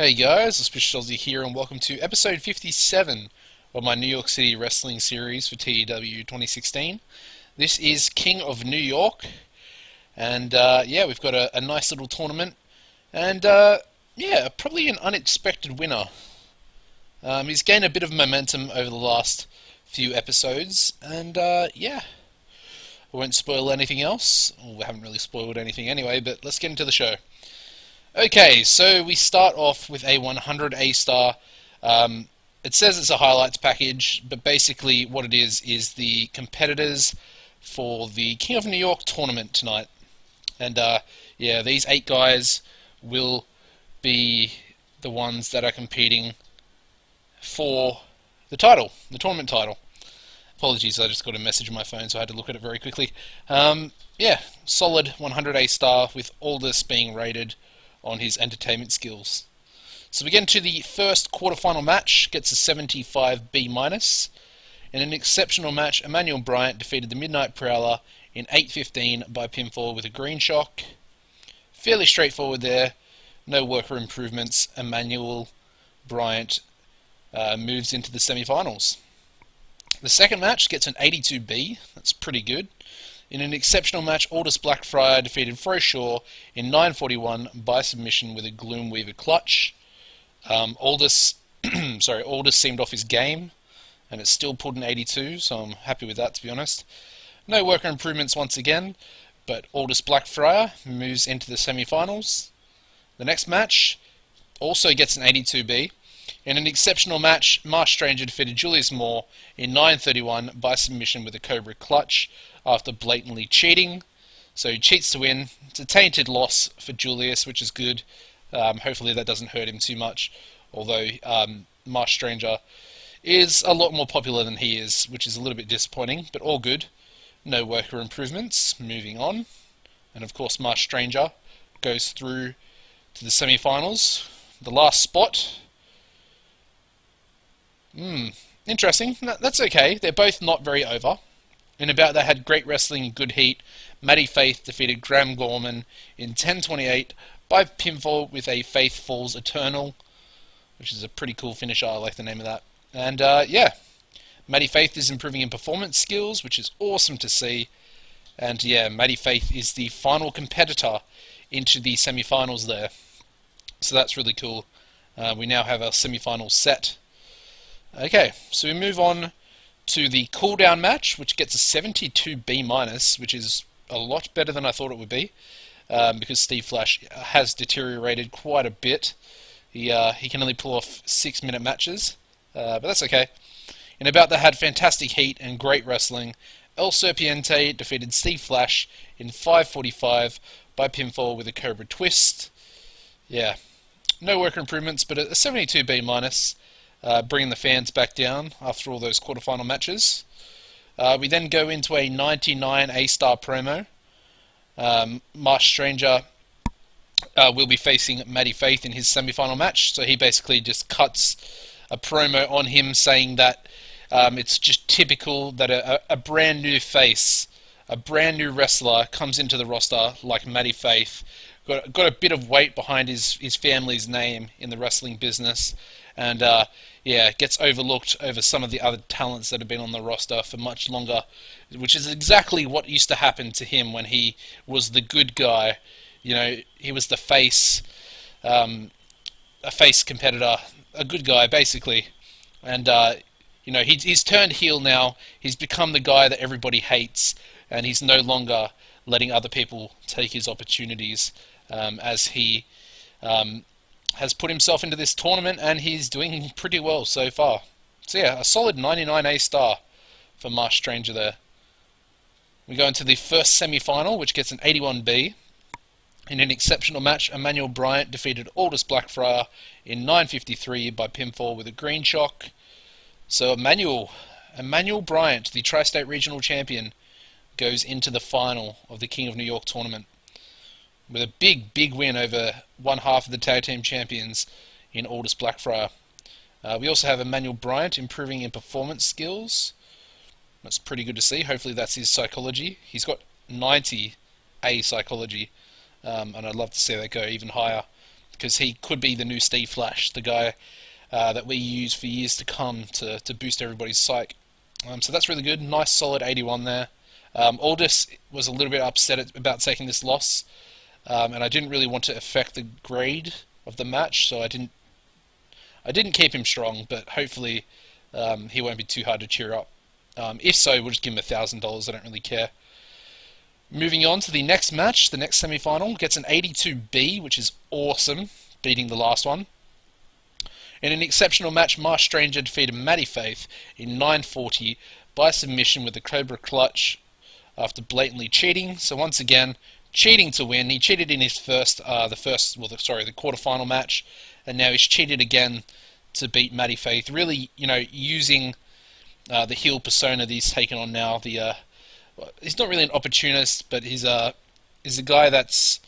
Hey guys, AuspiciousAussie here, and welcome to episode 57 of my New York City Wrestling series for TEW 2016. This is King of New York, and yeah, we've got a nice little tournament, and yeah, probably an unexpected winner. He's gained a bit of momentum over the last few episodes, and yeah, I won't spoil anything else. Well, we haven't really spoiled anything anyway, but let's get into the show. Okay, so we start off with a 100 A-star. It says it's a highlights package, but basically what it is the competitors for the King of New York tournament tonight. And yeah, these 8 guys will be the ones that are competing for the title, the tournament title. Apologies, I just got a message on my phone, so I had to look at it very quickly. Yeah, solid 100 A-star with Aldous being rated on his entertainment skills. So we get into the first quarterfinal match, gets a 75 B-. In an exceptional match, Emmanuel Bryant defeated the Midnight Prowler in 8:15 by pinfall with a green shock. Fairly straightforward there, no worker improvements. Emmanuel Bryant moves into the semi-finals. The second match gets an 82 B, that's pretty good. In an exceptional match, Aldous Blackfriar defeated Froshaw in 9:41 by submission with a Gloomweaver clutch. Aldous seemed off his game, and it still pulled an 82, so I'm happy with that, to be honest. No worker improvements once again, but Aldous Blackfriar moves into the semi-finals. The next match also gets an 82 B. In an exceptional match, Marsh Stranger defeated Julius Moore in 9:31 by submission with a Cobra clutch after blatantly cheating. So he cheats to win. It's a tainted loss for Julius, which is good. Hopefully that doesn't hurt him too much, although Marsh Stranger is a lot more popular than he is, which is a little bit disappointing, but all good. No worker improvements. Moving on. And of course Marsh Stranger goes through to the semi-finals. The last spot. Interesting. That's okay. They're both not very over. In a bout that had great wrestling and good heat, Maddie Faith defeated Graham Gorman in 10:28 by pinfall with a Faith Falls Eternal, which is a pretty cool finisher. I like the name of that. And yeah, Maddie Faith is improving in performance skills, which is awesome to see. And yeah, Maddie Faith is the final competitor into the semi-finals there. So that's really cool. We now have our semi-finals set. Okay, so we move on to the cooldown match, which gets a 72 B-, which is a lot better than I thought it would be, because Steve Flash has deteriorated quite a bit. He can only pull off 6-minute matches, but that's okay. In a bout that had fantastic heat and great wrestling, El Serpiente defeated Steve Flash in 5:45 by pinfall with a Cobra twist. Yeah, no worker improvements, but a 72 B-, bringing the fans back down after all those quarterfinal matches. We then go into a 99 A-star promo. Marsh Stranger will be facing Maddie Faith in his semi-final match, so he basically just cuts a promo on him saying that it's just typical that a brand new face, a brand new wrestler comes into the roster like Maddie Faith, got a bit of weight behind his family's name in the wrestling business, and yeah, gets overlooked over some of the other talents that have been on the roster for much longer, which is exactly what used to happen to him when he was the good guy. You know, he was the face, a face competitor, a good guy, basically. And, you know, he's turned heel now. He's become the guy that everybody hates, and he's no longer letting other people take his opportunities, as he has put himself into this tournament, and he's doing pretty well so far. So yeah, a solid 99 A-star for Marsh Stranger there. We go into the first semi-final, which gets an 81 B. In an exceptional match, Emmanuel Bryant defeated Aldous Blackfriar in 9:53 by pinfall with a green shock. So Emmanuel Bryant, the Tri-State Regional Champion, goes into the final of the King of New York tournament with a big win over one half of the tag team champions in Aldous Blackfriar. We also have Emmanuel Bryant improving in performance skills. That's pretty good to see. Hopefully that's his psychology. He's got 90 A psychology, and I'd love to see that go even higher. because he could be the new Steve Flash, the guy that we use for years to come to boost everybody's psych. So that's really good. Nice solid 81 there. Aldous was a little bit upset about taking this loss, and I didn't really want to affect the grade of the match, so I didn't keep him strong, but hopefully he won't be too hard to cheer up. If so, we'll just give him $1,000. I don't really care. Moving on to the next match, the next semi-final, gets an 82B, which is awesome, beating the last one. In an exceptional match, Marsh Stranger defeated Maddie Faith in 9:40 by submission with the Cobra Clutch after blatantly cheating. So once again, cheating to win. He cheated in his the quarterfinal match, and now he's cheated again to beat Maddie Faith. Really, using the heel persona that he's taken on now. He's not really an opportunist, but he's a guy that's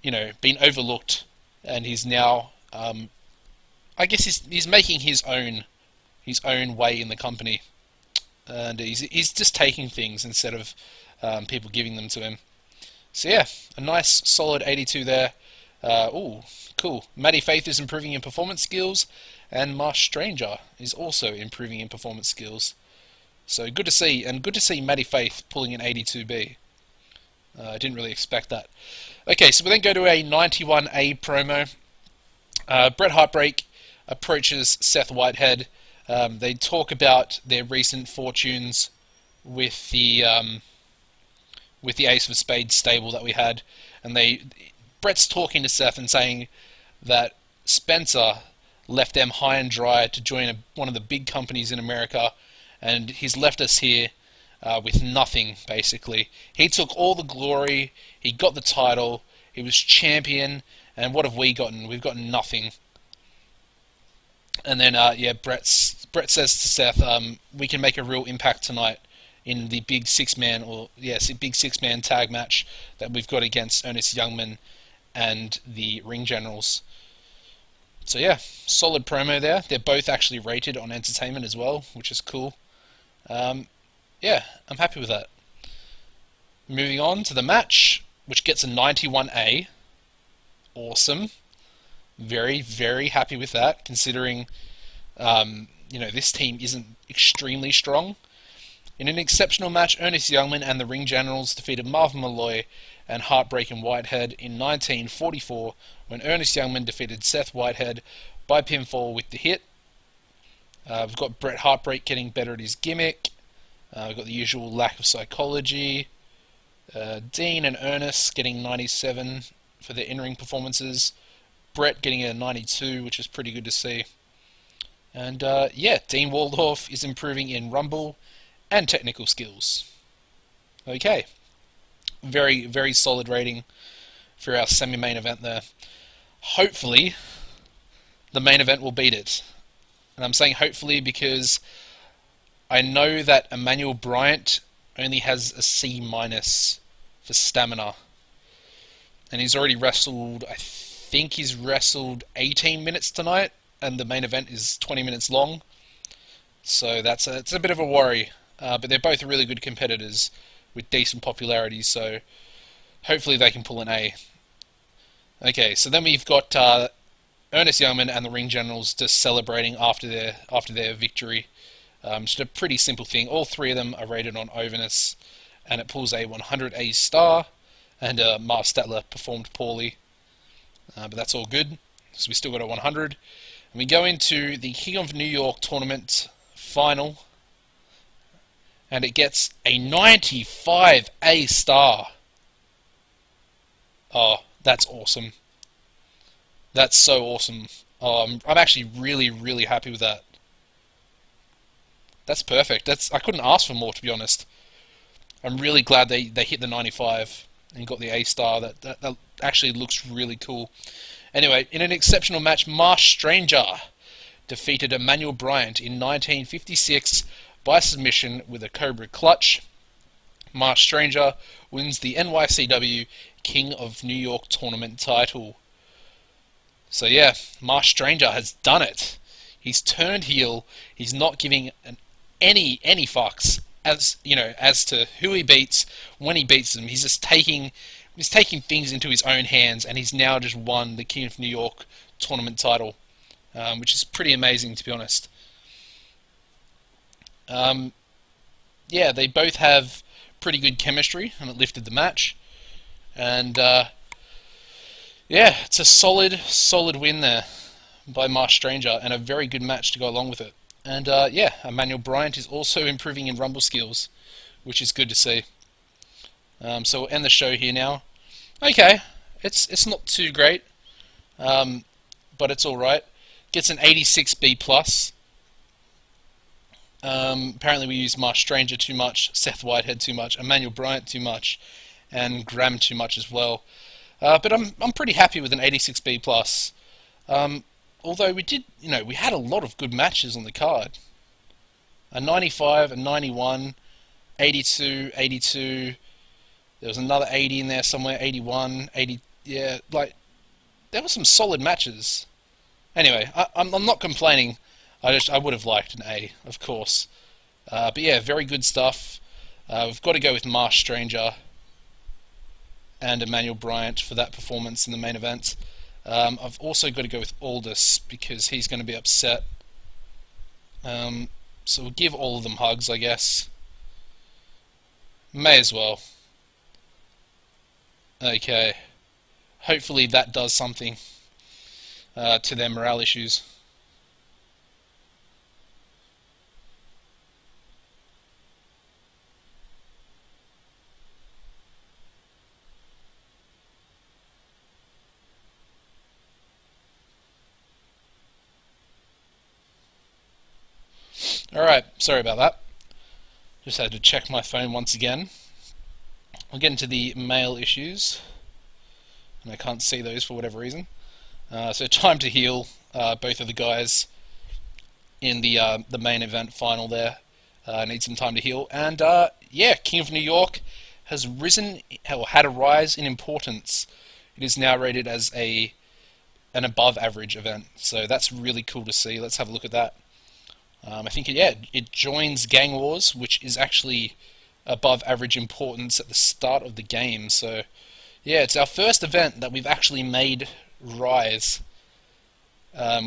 been overlooked, and he's now I guess he's making his own way in the company, and he's just taking things instead of people giving them to him. So yeah, a nice solid 82 there. Ooh, cool. Maddie Faith is improving in performance skills, and Marsh Stranger is also improving in performance skills. So good to see, and good to see Maddie Faith pulling an 82B. I didn't really expect that. Okay, so we then go to a 91A promo. Bret Heartbreak approaches Seth Whitehead. They talk about their recent fortunes with the Ace of Spades stable that we had, and Bret's talking to Seth and saying that Spencer left them high and dry to join one of the big companies in America, and he's left us here with nothing, basically. He took all the glory, he got the title, he was champion, and what have we gotten? We've gotten nothing. And then, Bret says to Seth, we can make a real impact tonight in the big six-man tag match that we've got against Ernest Youngman and the Ring Generals. So yeah, solid promo there. They're both actually rated on Entertainment as well, which is cool. Yeah, I'm happy with that. Moving on to the match, which gets a 91A. Awesome. Very, very happy with that, considering this team isn't extremely strong. In an exceptional match, Ernest Youngman and the Ring Generals defeated Marvin Malloy and Heartbreak and Whitehead in 1944, when Ernest Youngman defeated Seth Whitehead by pinfall with the hit. We've got Bret Heartbreak getting better at his gimmick. We've got the usual lack of psychology. Dean and Ernest getting 97 for their in-ring performances. Bret getting a 92, which is pretty good to see. And Dean Waldorf is improving in Rumble and technical skills. Okay. Very, very solid rating for our semi-main event there. Hopefully, the main event will beat it. And I'm saying hopefully because I know that Emmanuel Bryant only has a C- for stamina. And he's already wrestled, I think he's wrestled 18 minutes tonight, and the main event is 20 minutes long. So it's a bit of a worry. But they're both really good competitors with decent popularity, so hopefully they can pull an A. Okay, so then we've got Ernest Youngman and the Ring Generals just celebrating after their victory. Just a pretty simple thing. All three of them are rated on Overness, and it pulls a 100A star, and Mark Statler performed poorly. But that's all good, so we still got a 100. And we go into the King of New York tournament final, and it gets a 95A star. Oh, that's awesome. That's so awesome. I'm actually really, really happy with that. That's perfect. I couldn't ask for more, to be honest. I'm really glad they hit the 95 and got the A star. That actually looks really cool. Anyway, in an exceptional match, Marsh Stranger defeated Emmanuel Bryant in 1956 by submission with a Cobra Clutch. Marsh Stranger wins the NYCW King of New York tournament title. So yeah, Marsh Stranger has done it. He's turned heel. He's not giving any fucks as to who he beats, when he beats them. He's just taking he's taking things into his own hands, and he's now just won the King of New York tournament title, which is pretty amazing, to be honest. Um, yeah, they both have pretty good chemistry, and it lifted the match. And yeah, it's a solid win there by Marsh Stranger, and a very good match to go along with it. And yeah, Emmanuel Bryant is also improving in rumble skills, which is good to see. So we'll end the show here now. Okay, it's not too great, but it's all right. Gets an 86B plus. Apparently we used Marsh Stranger too much, Seth Whitehead too much, Emmanuel Bryant too much, and Graham too much as well. But I'm pretty happy with an 86B plus. Although we did, we had a lot of good matches on the card. A 95, a 91, 82, 82. There was another 80 in there somewhere, 81, 80. Yeah, there were some solid matches. Anyway, I'm not complaining. I would have liked an A, of course. But yeah, very good stuff. We've got to go with Marsh Stranger and Emmanuel Bryant for that performance in the main event. I've also got to go with Aldous because he's going to be upset. So we'll give all of them hugs, I guess. May as well. Okay. Hopefully that does something to their morale issues. Alright, sorry about that. Just had to check my phone once again. We'll get into the mail issues, and I can't see those for whatever reason. So time to heal both of the guys in the main event final there. Need some time to heal. And yeah, King of New York has risen, or had a rise in importance. It is now rated as an above average event. So that's really cool to see. Let's have a look at that. I think, it joins Gang Wars, which is actually above average importance at the start of the game. So, yeah, it's our first event that we've actually made rise,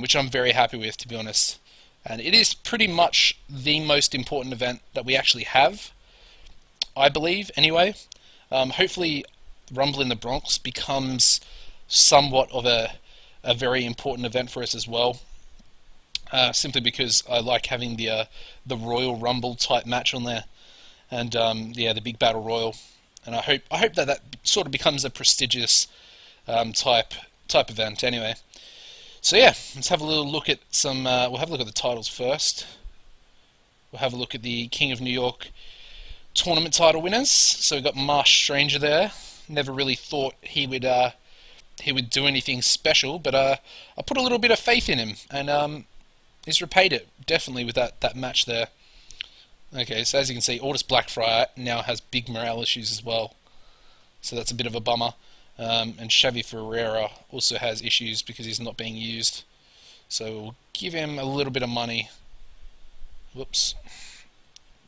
which I'm very happy with, to be honest. And it is pretty much the most important event that we actually have, I believe, anyway. Hopefully, Rumble in the Bronx becomes somewhat of a very important event for us as well. Simply because I like having the Royal Rumble type match on there, and yeah, the big battle royal, and I hope that sort of becomes a prestigious type event. Anyway, so yeah, let's have a little look at some. We'll have a look at the titles first. We'll have a look at the King of New York tournament title winners. So we've got Marsh Stranger there. Never really thought he would do anything special, but I put a little bit of faith in him, and he's repaid it, definitely, with that match there. Okay, so as you can see, Aldous Blackfriar now has big morale issues as well. So that's a bit of a bummer. And Xavi Ferreira also has issues because he's not being used. So we'll give him a little bit of money. Whoops.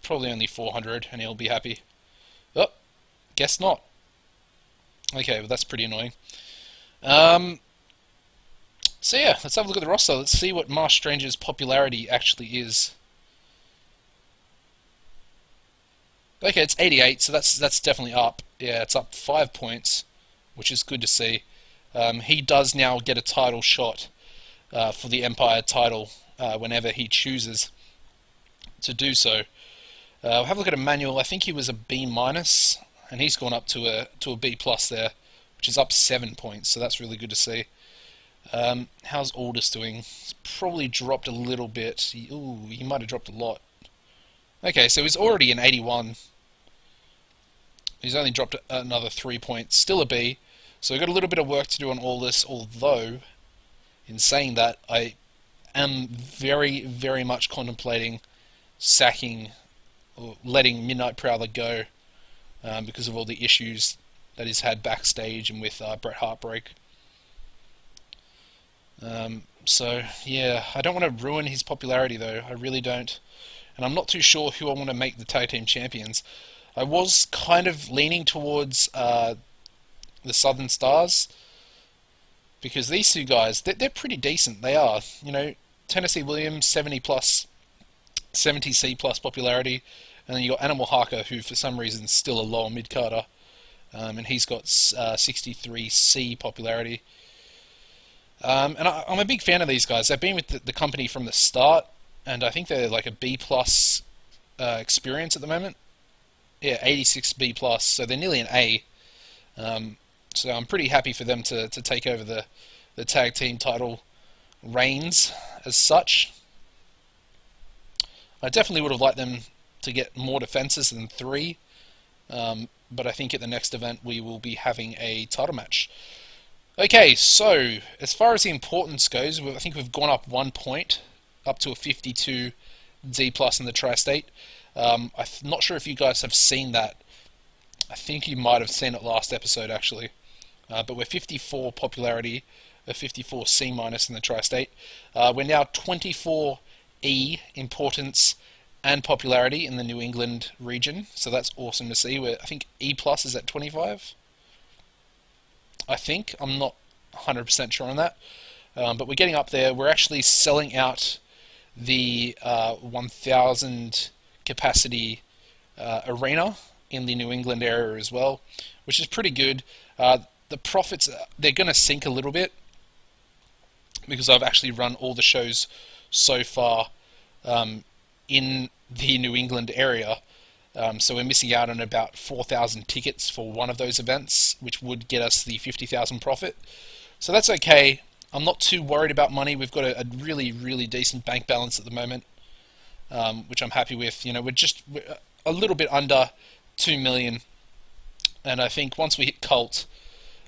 Probably only 400, and he'll be happy. Oh, guess not. Okay, well that's pretty annoying. So yeah, let's have a look at the roster. Let's see what Marsh Stranger's popularity actually is. Okay, it's 88, so that's definitely up. Yeah, it's up 5 points, which is good to see. He does now get a title shot for the Empire title whenever he chooses to do so. We'll have a look at Emmanuel. I think he was a B minus, and he's gone up to a B plus there, which is up 7 points. So that's really good to see. How's Aldous doing? He's probably dropped a little bit. He might have dropped a lot. Okay, so he's already an 81. He's only dropped another 3 points. Still a B. So we've got a little bit of work to do on Aldous, although, in saying that, I am very, very much contemplating sacking or letting Midnight Prowler go because of all the issues that he's had backstage and with Bret Heartbreak. So, yeah, I don't want to ruin his popularity, though. I really don't. And I'm not too sure who I want to make the tag team champions. I was kind of leaning towards the Southern Stars, because these two guys, they're pretty decent. They are, Tennessee Williams 70 plus, 70C plus popularity, and then you got Animal Harker, who for some reason is still a lower mid carder, and he's got 63C popularity. And I'm a big fan of these guys. They've been with the company from the start, and I think they're like a B plus experience at the moment. Yeah, 86 B plus, so they're nearly an A. So I'm pretty happy for them to take over the tag team title reigns as such. I definitely would have liked them to get more defenses than 3, but I think at the next event we will be having a title match. Okay, so as far as the importance goes, I think we've gone up 1 point, up to a 52 D plus in the Tri-State. I'm not sure if you guys have seen that. I think you might have seen it last episode actually. But we're 54 popularity, a 54 C minus in the Tri-State. We're now 24 E importance and popularity in the New England region, so that's awesome to see. I think E plus is at 25. I think I'm not 100% sure on that, but we're getting up there. We're actually selling out the 1,000 capacity arena in the New England area as well, which is pretty good. The profits, they're going to sink a little bit because I've actually run all the shows so far in the New England area. So we're missing out on about 4,000 tickets for one of those events, which would get us the 50,000 profit. So that's okay. I'm not too worried about money. We've got a really, really decent bank balance at the moment, which I'm happy with. We're a little bit under 2 million, and I think once we hit Cult,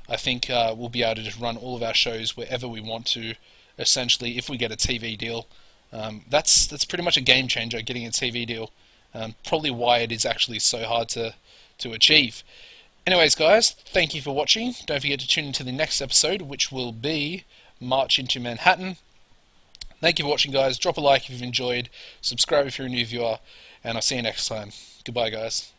I think we'll be able to just run all of our shows wherever we want to, essentially, if we get a TV deal. That's pretty much a game changer, getting a TV deal. Probably why it is actually so hard to achieve. Anyways, guys, thank you for watching. Don't forget to tune into the next episode, which will be March into Manhattan. Thank you for watching, guys. Drop a like if you've enjoyed. Subscribe if you're a new viewer. And I'll see you next time. Goodbye, guys.